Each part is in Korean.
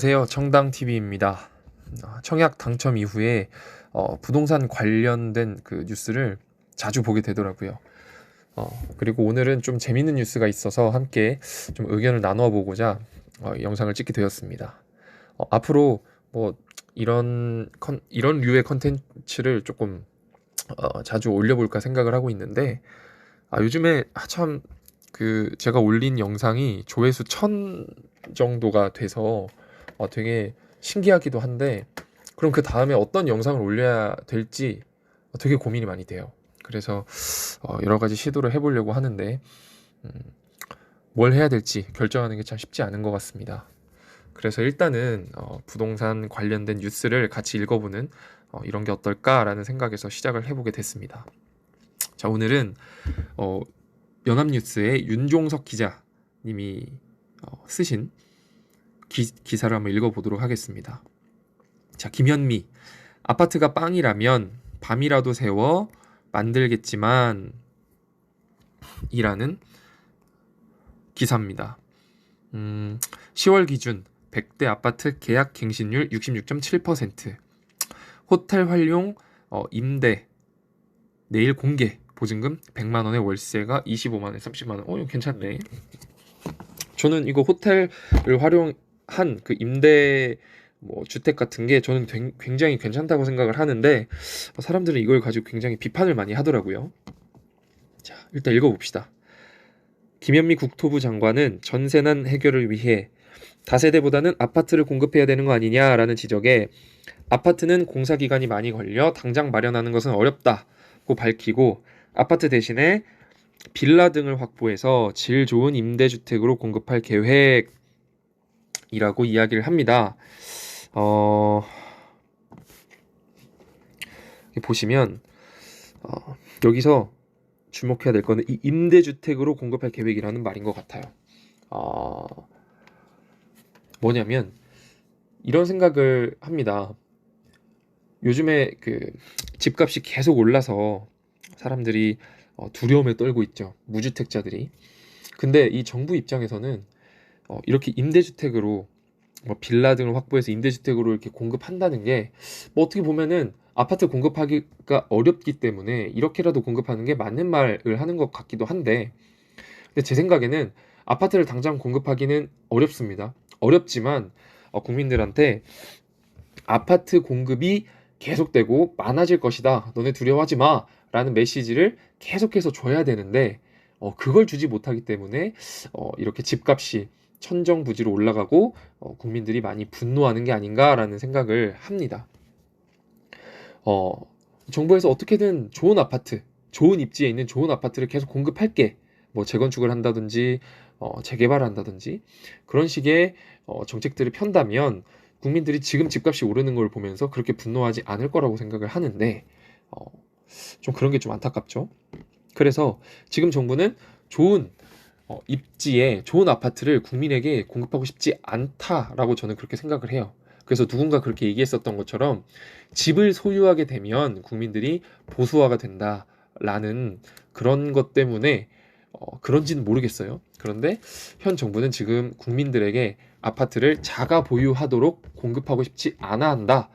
안녕하세요. 청당TV입니다. 청약 당첨 이후에 부동산 관련된 그 뉴스를 자주 보게 되더라고요. 그리고 오늘은 좀 재밌는 뉴스가 있어서 함께 좀 의견을 나누어 보고자 영상을 찍게 되었습니다. 앞으로 뭐 이런 류의 컨텐츠를 조금 자주 올려볼까 생각을 하고 있는데, 요즘에 참 그 제가 올린 영상이 조회수 1000 정도가 돼서 되게 신기하기도 한데, 그럼 그 다음에 어떤 영상을 올려야 될지 되게 고민이 많이 돼요. 그래서 여러 가지 시도를 해보려고 하는데, 음, 뭘 해야 될지 결정하는 게 참 쉽지 않은 것 같습니다. 그래서 일단은 부동산 관련된 뉴스를 같이 읽어보는 이런 게 어떨까라는 생각에서 시작을 해보게 됐습니다. 자, 오늘은 어, 연합뉴스의 윤종석 기자님이 쓰신 기사를 한번 읽어보도록 하겠습니다. 자, 김현미. 아파트가 빵이라면 밤이라도 새워 만들겠지만 이라는 기사입니다. 10월 기준 100대 아파트 계약 갱신율 66.7%, 호텔 활용 임대 내일 공개 보증금 100만 원에 월세가 25만 원, 30만 원. 이거 괜찮네. 저는 이거 호텔을 활용한 그 임대 주택 같은 게 저는 굉장히 괜찮다고 생각을 하는데, 사람들은 이걸 가지고 굉장히 비판을 많이 하더라고요. 자, 일단 읽어봅시다. 김현미 국토부 장관은 전세난 해결을 위해 다세대보다는 아파트를 공급해야 되는 거 아니냐라는 지적에, 아파트는 공사 기간이 많이 걸려 당장 마련하는 것은 어렵다고 밝히고, 아파트 대신에 빌라 등을 확보해서 질 좋은 임대주택으로 공급할 계획이라고 이야기를 합니다. 보시면 여기서 주목해야 될 거는 이 임대주택으로 공급할 계획이라는 말인 것 같아요. 뭐냐면 이런 생각을 합니다. 요즘에 그 집값이 계속 올라서 사람들이 두려움에 떨고 있죠. 무주택자들이. 근데 이 정부 입장에서는 이렇게 임대주택으로 빌라 등을 확보해서 임대주택으로 이렇게 공급한다는 게 어떻게 보면은 아파트 공급하기가 어렵기 때문에 이렇게라도 공급하는 게 맞는 말을 하는 것 같기도 한데, 근데 제 생각에는 아파트를 당장 공급하기는 어렵습니다. 어렵지만 국민들한테 아파트 공급이 계속되고 많아질 것이다, 너네 두려워하지 마 라는 메시지를 계속해서 줘야 되는데, 그걸 주지 못하기 때문에 이렇게 집값이 천정부지로 올라가고 국민들이 많이 분노하는 게 아닌가라는 생각을 합니다. 정부에서 어떻게든 좋은 아파트, 좋은 입지에 있는 좋은 아파트를 계속 공급할게, 재건축을 한다든지 재개발을 한다든지 그런 식의 정책들을 편다면 국민들이 지금 집값이 오르는 걸 보면서 그렇게 분노하지 않을 거라고 생각을 하는데, 좀 그런 게 좀 안타깝죠. 그래서 지금 정부는 좋은 입지에 좋은 아파트를 국민에게 공급하고 싶지 않다라고 저는 그렇게 생각을 해요. 그래서 누군가 그렇게 얘기했었던 것처럼 집을 소유하게 되면 국민들이 보수화가 된다라는 그런 것 때문에 그런지는 모르겠어요. 그런데 현 정부는 지금 국민들에게 아파트를 자가 보유하도록 공급하고 싶지 않아 한다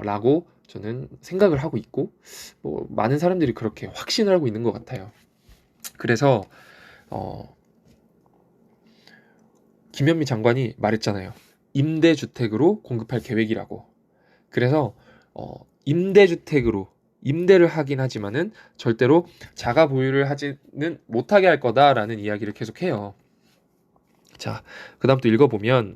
라고 저는 생각을 하고 있고, 많은 사람들이 그렇게 확신을 하고 있는 것 같아요. 그래서 김현미 장관이 말했잖아요. 임대주택으로 공급할 계획이라고. 그래서 임대주택으로 임대를 하긴 하지만은 절대로 자가 보유를 하지는 못하게 할 거다라는 이야기를 계속해요. 자, 그 다음 또 읽어보면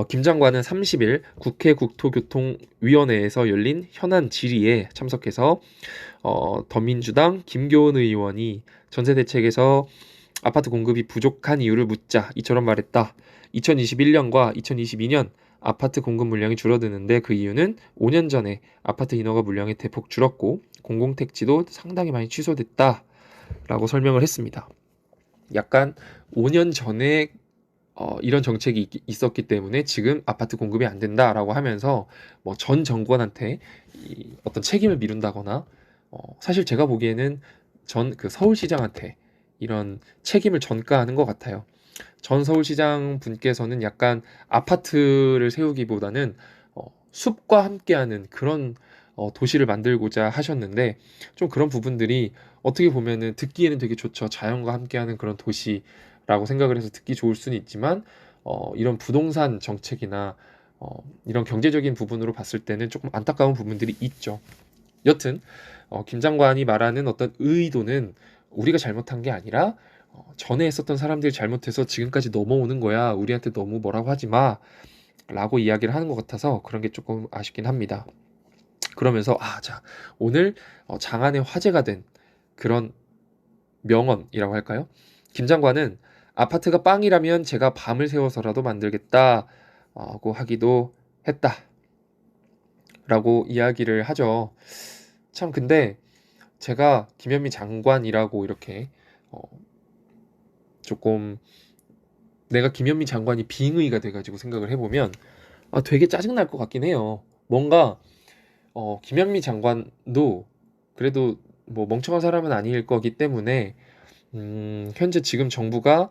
김 장관은 30일 국회 국토교통위원회에서 열린 현안 질의에 참석해서 더민주당 김교은 의원이 전세 대책에서 아파트 공급이 부족한 이유를 묻자 이처럼 말했다. 2021년과 2022년 아파트 공급 물량이 줄어드는데 그 이유는 5년 전에 아파트 인허가 물량이 대폭 줄었고 공공택지도 상당히 많이 취소됐다 라고 설명을 했습니다. 약간 5년 전에 이런 정책이 있었기 때문에 지금 아파트 공급이 안 된다라고 하면서 전 정권한테 어떤 책임을 미룬다거나, 사실 제가 보기에는 전 그 서울시장한테 이런 책임을 전가하는 것 같아요. 전 서울시장 분께서는 약간 아파트를 세우기보다는 숲과 함께하는 그런 도시를 만들고자 하셨는데, 좀 그런 부분들이 어떻게 보면은 듣기에는 되게 좋죠. 자연과 함께하는 그런 도시라고 생각을 해서 듣기 좋을 수는 있지만, 이런 부동산 정책이나 이런 경제적인 부분으로 봤을 때는 조금 안타까운 부분들이 있죠. 여튼 김 장관이 말하는 어떤 의도는 우리가 잘못한 게 아니라 전에 했었던 사람들이 잘못해서 지금까지 넘어오는 거야. 우리한테 너무 뭐라고 하지 마. 라고 이야기를 하는 것 같아서 그런 게 조금 아쉽긴 합니다. 그러면서 자, 오늘 장안의 화제가 된 그런 명언이라고 할까요? 김 장관은 아파트가 빵이라면 제가 밤을 새워서라도 만들겠다고 하기도 했다. 라고 이야기를 하죠. 참 근데 제가 김현미 장관이라고 이렇게 어, 조금 내가 김현미 장관이 빙의가 돼가지고 생각을 해보면 되게 짜증날 것 같긴 해요. 뭔가 김현미 장관도 그래도 뭐 멍청한 사람은 아닐 거기 때문에 현재 지금 정부가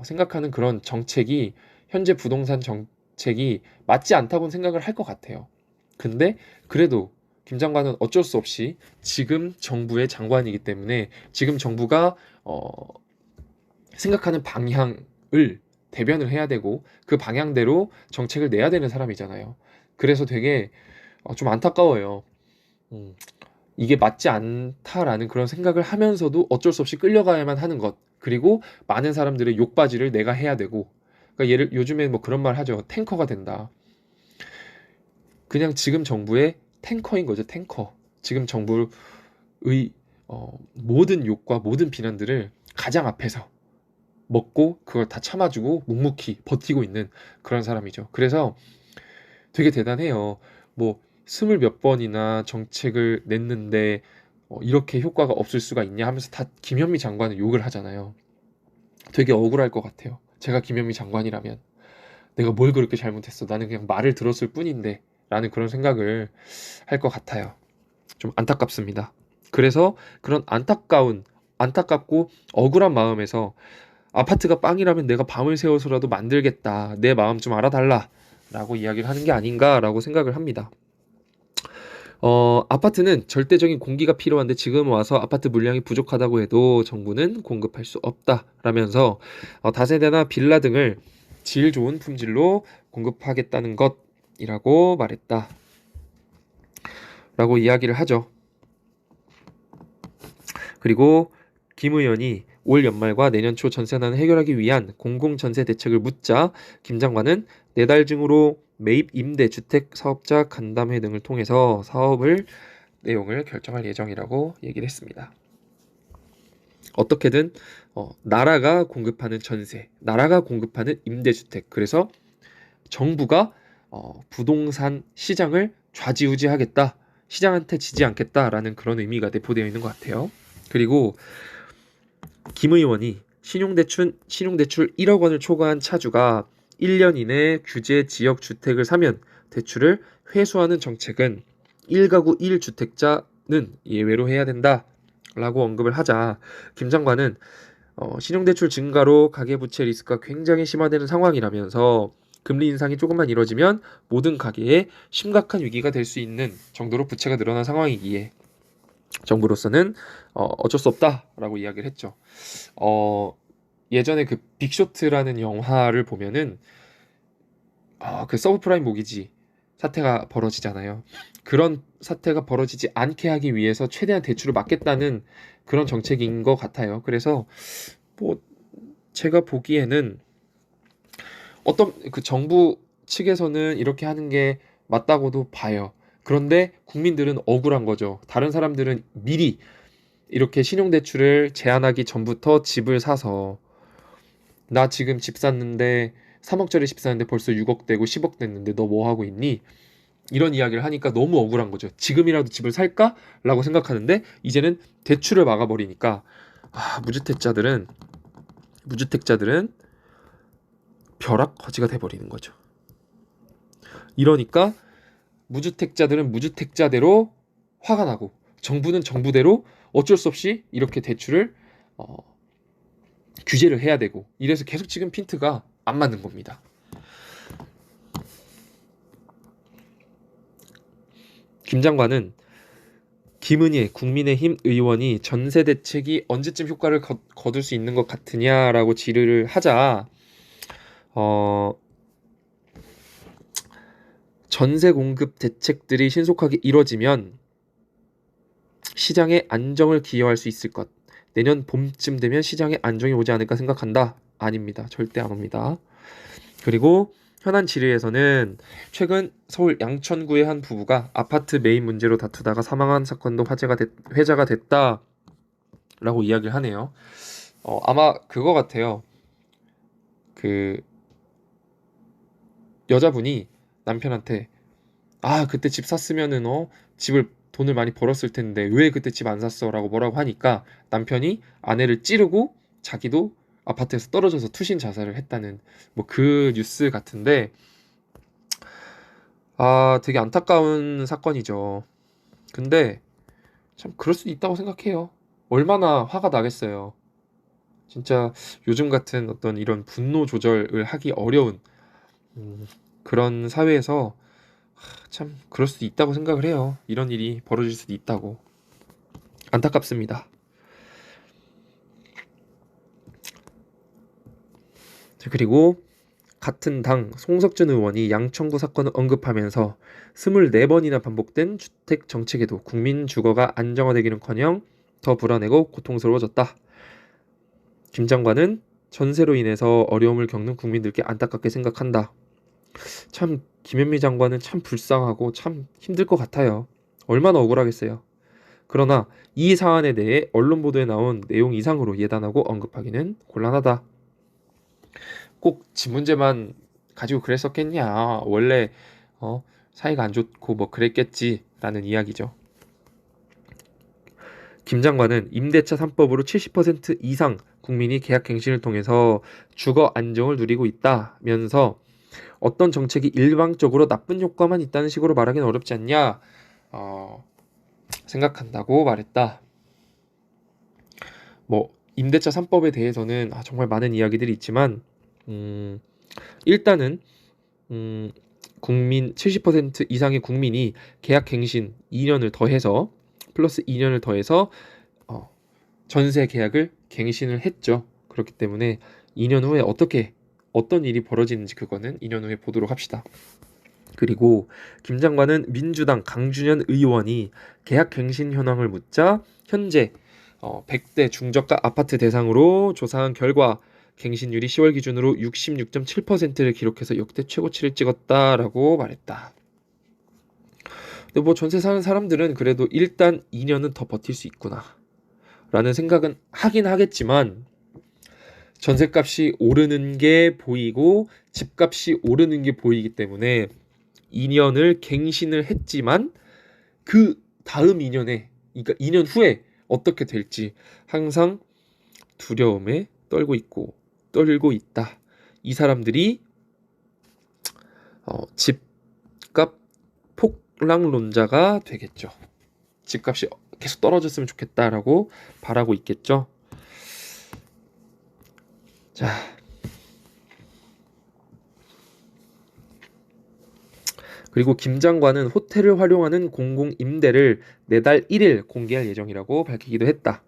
생각하는 그런 정책이 현재 부동산 정책이 맞지 않다고 생각을 할 것 같아요. 근데 그래도 김 장관은 어쩔 수 없이 지금 정부의 장관이기 때문에 지금 정부가 생각하는 방향을 대변을 해야 되고 그 방향대로 정책을 내야 되는 사람이잖아요. 그래서 되게 좀 안타까워요. 음, 이게 맞지 않다라는 그런 생각을 하면서도 어쩔 수 없이 끌려가야만 하는 것. 그리고 많은 사람들의 욕바지를 내가 해야 되고. 그러니까 요즘에 뭐 그런 말 하죠. 탱커가 된다. 그냥 지금 정부의 탱커인 거죠. 탱커. 지금 정부의 모든 욕과 모든 비난들을 가장 앞에서 먹고 그걸 다 참아주고 묵묵히 버티고 있는 그런 사람이죠. 그래서 되게 대단해요. 뭐 스물 몇 번이나 정책을 냈는데 이렇게 효과가 없을 수가 있냐 하면서 다 김현미 장관을 욕을 하잖아요. 되게 억울할 것 같아요. 제가 김현미 장관이라면 내가 뭘 그렇게 잘못했어. 나는 그냥 말을 들었을 뿐인데 라는 그런 생각을 할 것 같아요. 좀 안타깝습니다. 그래서 그런 안타깝고 억울한 마음에서 아파트가 빵이라면 내가 밤을 새워서라도 만들겠다. 내 마음 좀 알아달라. 라고 이야기를 하는 게 아닌가라고 생각을 합니다. 아파트는 절대적인 공기가 필요한데 지금 와서 아파트 물량이 부족하다고 해도 정부는 공급할 수 없다라면서 다세대나 빌라 등을 질 좋은 품질로 공급하겠다는 것이라고 말했다. 라고 이야기를 하죠. 그리고 김 의원이 올 연말과 내년 초 전세난을 해결하기 위한 공공전세 대책을 묻자 김 장관은 내달 중으로 매입 임대 주택 사업자 간담회 등을 통해서 사업을 내용을 결정할 예정이라고 얘기를 했습니다. 어떻게든 나라가 공급하는 전세, 나라가 공급하는 임대주택, 그래서 정부가 부동산 시장을 좌지우지하겠다, 시장한테 지지 않겠다라는 그런 의미가 내포되어 있는 것 같아요. 그리고 김 의원이 신용대출 1억 원을 초과한 차주가 1년 이내 규제 지역 주택을 사면 대출을 회수하는 정책은 1가구 1주택자는 예외로 해야 된다 라고 언급을 하자 김 장관은 신용대출 증가로 가계부채 리스크가 굉장히 심화되는 상황이라면서 금리 인상이 조금만 이뤄지면 모든 가계에 심각한 위기가 될 수 있는 정도로 부채가 늘어난 상황이기에 정부로서는 어쩔 수 없다라고 이야기를 했죠. 예전에 그 빅쇼트라는 영화를 보면은 그 서브프라임 모기지 사태가 벌어지잖아요. 그런 사태가 벌어지지 않게 하기 위해서 최대한 대출을 막겠다는 그런 정책인 것 같아요. 그래서 뭐 제가 보기에는 어떤 그 정부 측에서는 이렇게 하는 게 맞다고도 봐요. 그런데 국민들은 억울한 거죠. 다른 사람들은 미리 이렇게 신용대출을 제한하기 전부터 집을 사서 나 지금 집 샀는데 3억짜리 집 샀는데 벌써 6억 되고 10억 됐는데 너 뭐 하고 있니? 이런 이야기를 하니까 너무 억울한 거죠. 지금이라도 집을 살까? 라고 생각하는데 이제는 대출을 막아버리니까 무주택자들은 벼락거지가 돼버리는 거죠. 이러니까 무주택자들은 무주택자대로 화가 나고 정부는 정부대로 어쩔 수 없이 이렇게 대출을 규제를 해야 되고 이래서 계속 지금 핀트가 안 맞는 겁니다. 김 장관은 김은희 국민의힘 의원이 전세 대책이 언제쯤 효과를 거둘 수 있는 것 같으냐라고 질의를 하자 전세 공급 대책들이 신속하게 이뤄지면 시장의 안정을 기여할 수 있을 것. 내년 봄쯤 되면 시장에 안정이 오지 않을까 생각한다. 아닙니다. 절대 안 옵니다. 그리고 현안 질의에서는 최근 서울 양천구의 한 부부가 아파트 매입 문제로 다투다가 사망한 사건도 회자가 됐다라고 이야기를 하네요. 아마 그거 같아요. 그 여자분이 남편한테 그때 집 샀으면은 집을 돈을 많이 벌었을 텐데 왜 그때 집 안 샀어? 라고 뭐라고 하니까 남편이 아내를 찌르고 자기도 아파트에서 떨어져서 투신 자살을 했다는 뭐 그 뉴스 같은데 되게 안타까운 사건이죠. 근데 참 그럴 수도 있다고 생각해요. 얼마나 화가 나겠어요. 진짜 요즘 같은 어떤 이런 분노 조절을 하기 어려운 그런 사회에서 참 그럴 수도 있다고 생각을 해요. 이런 일이 벌어질 수도 있다고. 안타깝습니다. 그리고 같은 당 송석준 의원이 양천구 사건을 언급하면서 24번이나 반복된 주택 정책에도 국민 주거가 안정화되기는커녕 더 불안하고 고통스러워졌다. 김 장관은 전세로 인해서 어려움을 겪는 국민들께 안타깝게 생각한다. 참 김현미 장관은 참 불쌍하고 참 힘들 것 같아요. 얼마나 억울하겠어요. 그러나 이 사안에 대해 언론 보도에 나온 내용 이상으로 예단하고 언급하기는 곤란하다. 꼭 집 문제만 가지고 그랬었겠냐. 원래 사이가 안 좋고 뭐 그랬겠지라는 이야기죠. 김 장관은 임대차 3법으로 70% 이상 국민이 계약갱신을 통해서 주거 안정을 누리고 있다면서 어떤 정책이 일방적으로 나쁜 효과만 있다는 식으로 말하기는 어렵지 않냐 생각한다고 말했다. 뭐 임대차 3법에 대해서는 정말 많은 이야기들이 있지만 일단은 국민 70% 이상의 국민이 계약갱신 2년을 더해서 플러스 2년을 더해서 전세 계약을 갱신을 했죠. 그렇기 때문에 2년 후에 어떤 일이 벌어지는지 그거는 2년 후에 보도록 합시다. 그리고 김 장관은 민주당 강준현 의원이 계약갱신 현황을 묻자 현재 100대 중저가 아파트 대상으로 조사한 결과 갱신율이 10월 기준으로 66.7%를 기록해서 역대 최고치를 찍었다라고 말했다. 근데 뭐 전세 사는 사람들은 그래도 일단 2년은 더 버틸 수 있구나 라는 생각은 하긴 하겠지만 전세값이 오르는 게 보이고 집값이 오르는 게 보이기 때문에 2년을 갱신을 했지만 그 다음 2년에 그러니까 2년 후에 어떻게 될지 항상 두려움에 떨고 있다. 이 사람들이 집값 폭락론자가 되겠죠. 집값이 계속 떨어졌으면 좋겠다라고 바라고 있겠죠. 자, 그리고 김 장관은 호텔을 활용하는 공공임대를 내달 1일 공개할 예정이라고 밝히기도 했다.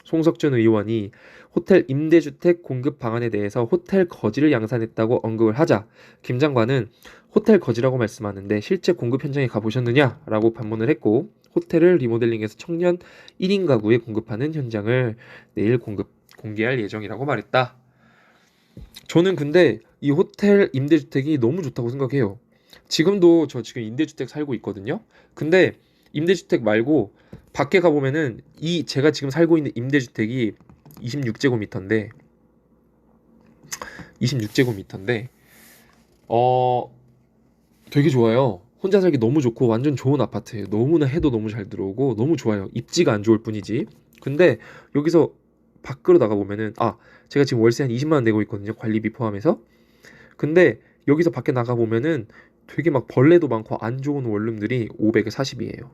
송석준 의원이 호텔 임대주택 공급 방안에 대해서 호텔 거지를 양산했다고 언급을 하자 김 장관은 호텔 거지라고 말씀하는데 실제 공급 현장에 가보셨느냐라고 반문을 했고 호텔을 리모델링해서 청년 1인 가구에 공급하는 현장을 내일 공개할 예정이라고 말했다. 저는 근데 이 호텔 임대주택이 너무 좋다고 생각해요. 지금도 저 지금 임대주택 살고 있거든요. 근데 임대주택 말고 밖에 가보면은 제가 지금 살고 있는 임대주택이 26제곱미터인데 되게 좋아요. 혼자 살기 너무 좋고 완전 좋은 아파트예요. 너무나 해도 너무 잘 들어오고 너무 좋아요. 입지가 안 좋을 뿐이지. 근데 여기서 밖으로 나가보면은 제가 지금 월세 한 20만 원 내고 있거든요. 관리비 포함해서. 근데 여기서 밖에 나가보면은 되게 막 벌레도 많고 안 좋은 원룸들이 500에 40이에요.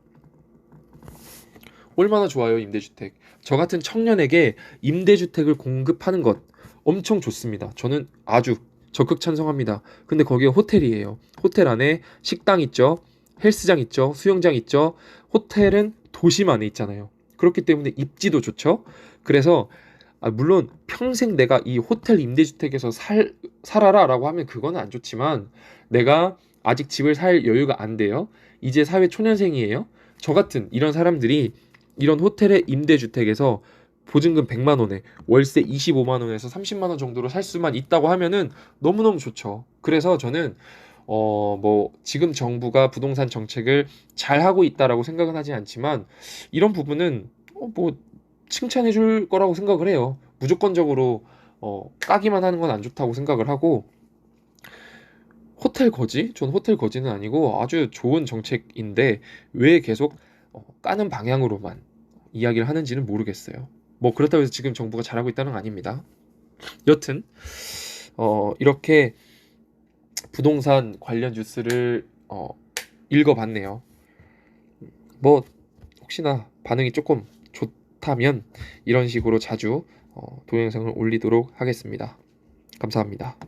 얼마나 좋아요, 임대주택. 저 같은 청년에게 임대주택을 공급하는 것, 엄청 좋습니다. 저는 아주 적극 찬성합니다. 근데 거기에 호텔이에요. 호텔 안에 식당 있죠, 헬스장 있죠, 수영장 있죠. 호텔은 도심 안에 있잖아요. 그렇기 때문에 입지도 좋죠. 그래서 물론 평생 내가 이 호텔 임대주택에서 살아라 라고 하면 그거는 안 좋지만, 내가 아직 집을 살 여유가 안 돼요. 이제 사회 초년생이에요. 저 같은 이런 사람들이 이런 호텔의 임대주택에서 보증금 100만 원에 월세 25만 원에서 30만 원 정도로 살 수만 있다고 하면은 너무너무 좋죠. 그래서 저는 뭐 지금 정부가 부동산 정책을 잘 하고 있다라고 생각은 하지 않지만, 이런 부분은 뭐 칭찬해 줄 거라고 생각을 해요. 무조건적으로 까기만 하는 건 안 좋다고 생각을 하고, 호텔 거지? 전 호텔 거지는 아니고 아주 좋은 정책인데 왜 계속 까는 방향으로만 이야기를 하는지는 모르겠어요. 뭐 그렇다고 해서 지금 정부가 잘하고 있다는 건 아닙니다. 여튼 이렇게 부동산 관련 뉴스를 읽어봤네요. 뭐 혹시나 반응이 조금 좋다면 이런 식으로 자주 동영상을 올리도록 하겠습니다. 감사합니다.